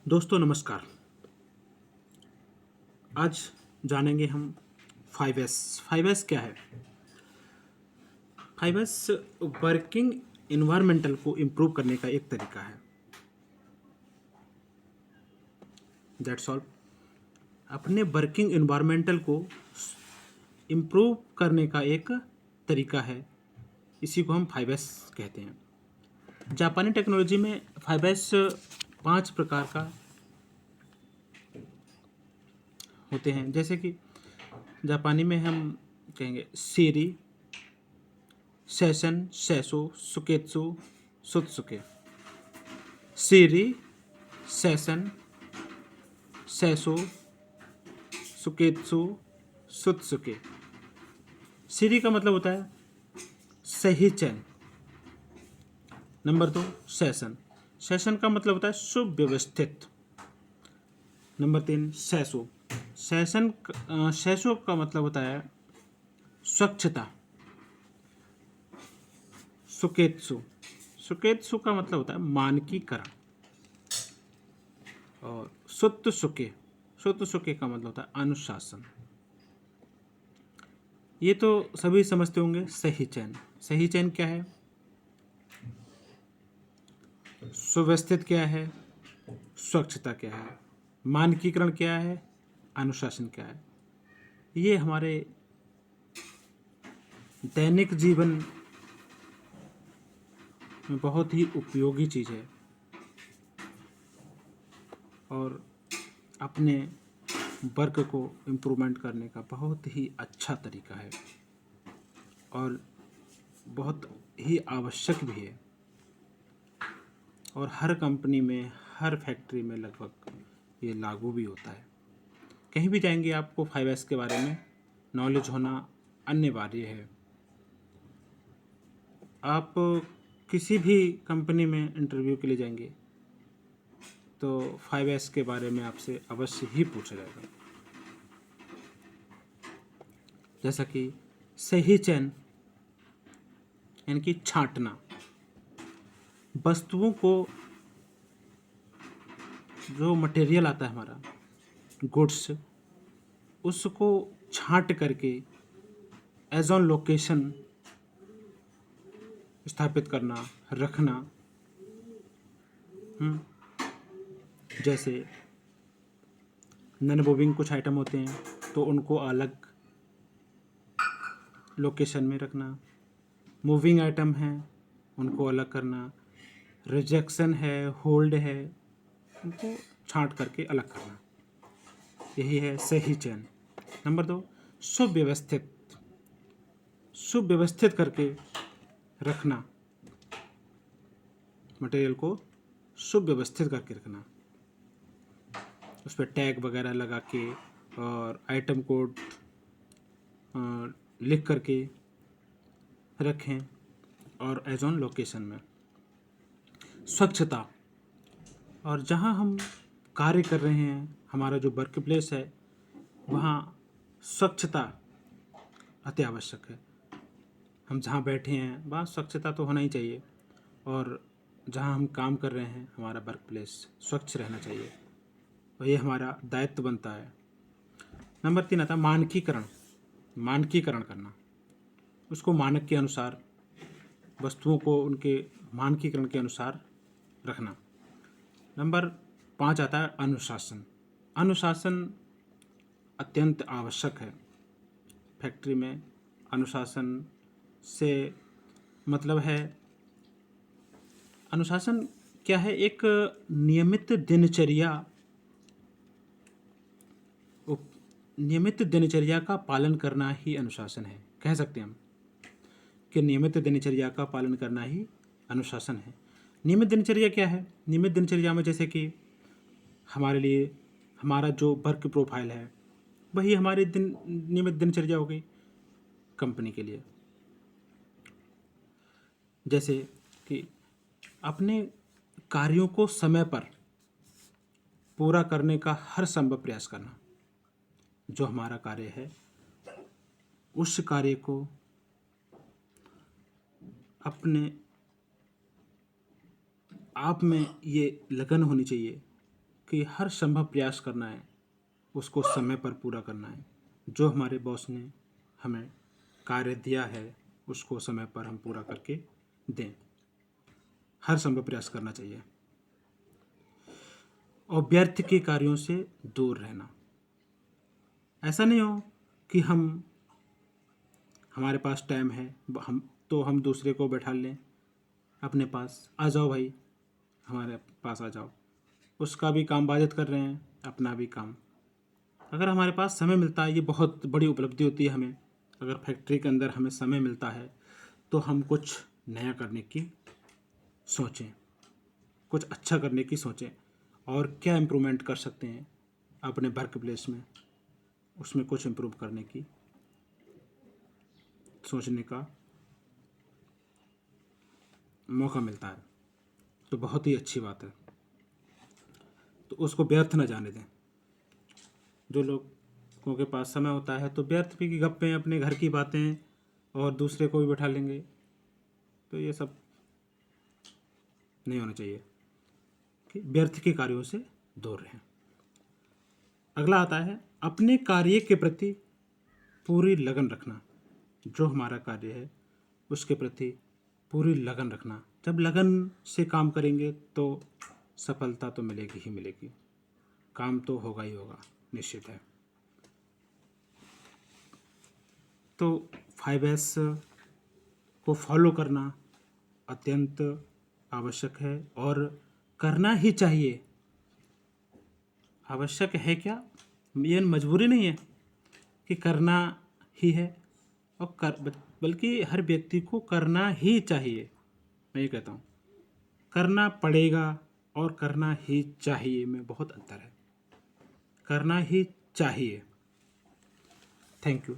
दोस्तों नमस्कार। आज जानेंगे हम 5S। 5S क्या है? 5S वर्किंग इन्वायरमेंटल को इम्प्रूव करने का एक तरीका है। That's all. अपने वर्किंग इन्वायरमेंटल को इम्प्रूव करने का एक तरीका है, इसी को हम 5S कहते हैं। जापानी टेक्नोलॉजी में 5S 5 प्रकार का होते हैं। जैसे कि जापानी में हम कहेंगे सीरी, सेशन, सेसो, सुकेत्सु, सुत्सुके। सीरी, सेशन, सेसो, सुकेत्सु, सुत्सुके। सीरी का मतलब होता है सही चयन। Number 2 session. सेशन का मतलब होता है सुव्यवस्थित। नंबर 3 सेसो। सेसो का मतलब होता है स्वच्छता। सुकेत्सु। सुकेत्सु का मतलब होता है मानकीकरण। और सुत्सुके। सुत्सुके का मतलब होता है अनुशासन। ये तो सभी समझते होंगे। सही चयन। सही चयन क्या है? सुव्यवस्थित क्या है? स्वच्छता क्या है? मानकीकरण क्या है? अनुशासन क्या है? ये हमारे दैनिक जीवन में बहुत ही उपयोगी चीज़ है और अपने वर्क को इम्प्रूवमेंट करने का बहुत ही अच्छा तरीका है और बहुत ही आवश्यक भी है। और हर कंपनी में, हर फैक्ट्री में लगभग ये लागू भी होता है। कहीं भी जाएंगे आपको 5S के बारे में नॉलेज होना अनिवार्य है। आप किसी भी कंपनी में इंटरव्यू के लिए जाएंगे तो 5S के बारे में आपसे अवश्य ही पूछा जाएगा। जैसा कि सही चयन यानी कि छांटना। वस्तुओं को, जो मटेरियल आता है हमारा गुड्स, उसको छांट करके एज ऑन लोकेशन स्थापित करना, रखना। जैसे नॉन मूविंग कुछ आइटम होते हैं तो उनको अलग लोकेशन में रखना। मूविंग आइटम हैं उनको अलग करना। रिजेक्शन है, होल्ड है, उनको छांट करके अलग करना। यही है सही चयन। नंबर 2 सुव्यवस्थित। सुव्यवस्थित करके रखना, मटेरियल को सुव्यवस्थित करके रखना। उस पर टैग वगैरह लगा के और आइटम कोड लिख करके रखें और एज ऑन लोकेशन में। स्वच्छता। और जहाँ हम कार्य कर रहे हैं, हमारा जो वर्क प्लेस है, वहाँ स्वच्छता अति आवश्यक है। हम जहाँ बैठे हैं वहाँ स्वच्छता तो होना ही चाहिए और जहाँ हम काम कर रहे हैं, हमारा वर्क प्लेस स्वच्छ रहना चाहिए और ये हमारा दायित्व बनता है। नंबर 3 आता है मानकीकरण। मानकीकरण करना, उसको मानक के अनुसार, वस्तुओं को उनके मानकीकरण के अनुसार रखना। नंबर 5 आता है अनुशासन। अनुशासन अत्यंत आवश्यक है। फैक्ट्री में अनुशासन से मतलब है, अनुशासन क्या है? एक नियमित दिनचर्या, नियमित दिनचर्या का पालन करना ही अनुशासन है। कह सकते हैं हम कि नियमित दिनचर्या का पालन करना ही अनुशासन है। नियमित दिनचर्या क्या है? नियमित दिनचर्या में जैसे कि हमारे लिए हमारा जो वर्क प्रोफाइल है वही हमारी नियमित दिनचर्या हो गई कंपनी के लिए। जैसे कि अपने कार्यों को समय पर पूरा करने का हर संभव प्रयास करना। जो हमारा कार्य है उस कार्य को अपने आप में ये लगन होनी चाहिए कि हर संभव प्रयास करना है, उसको समय पर पूरा करना है। जो हमारे बॉस ने हमें कार्य दिया है उसको समय पर हम पूरा करके दें। हर संभव प्रयास करना चाहिए और व्यर्थ के कार्यों से दूर रहना। ऐसा नहीं हो कि हमारे पास टाइम है, हम दूसरे को बैठा लें अपने पास, आ जाओ भाई हमारे पास आ जाओ। उसका भी काम बाधित कर रहे हैं, अपना भी काम। अगर हमारे पास समय मिलता है, ये बहुत बड़ी उपलब्धि होती है हमें। अगर फैक्ट्री के अंदर हमें समय मिलता है तो हम कुछ नया करने की सोचें, कुछ अच्छा करने की सोचें और क्या इम्प्रूवमेंट कर सकते हैं अपने वर्क प्लेस में, उसमें कुछ इम्प्रूव करने की सोचने का मौका मिलता है तो बहुत ही अच्छी बात है। तो उसको व्यर्थ न जाने दें। जो लोगों के पास समय होता है तो व्यर्थ की गप्पें, अपने घर की बातें और दूसरे को भी बैठा लेंगे, तो ये सब नहीं होना चाहिए कि व्यर्थ के कार्यों से दूर रहें। अगला आता है अपने कार्य के प्रति पूरी लगन रखना। जो हमारा कार्य है उसके प्रति पूरी लगन रखना। जब लगन से काम करेंगे तो सफलता तो मिलेगी ही मिलेगी, काम तो होगा ही होगा, निश्चित है। तो 5S को फॉलो करना अत्यंत आवश्यक है और करना ही चाहिए। आवश्यक है क्या, ये मजबूरी नहीं है कि करना ही है, और बल्कि हर व्यक्ति को करना ही चाहिए। मैं ये कहता हूँ करना पड़ेगा और करना ही चाहिए में बहुत अंतर है। करना ही चाहिए। Thank you.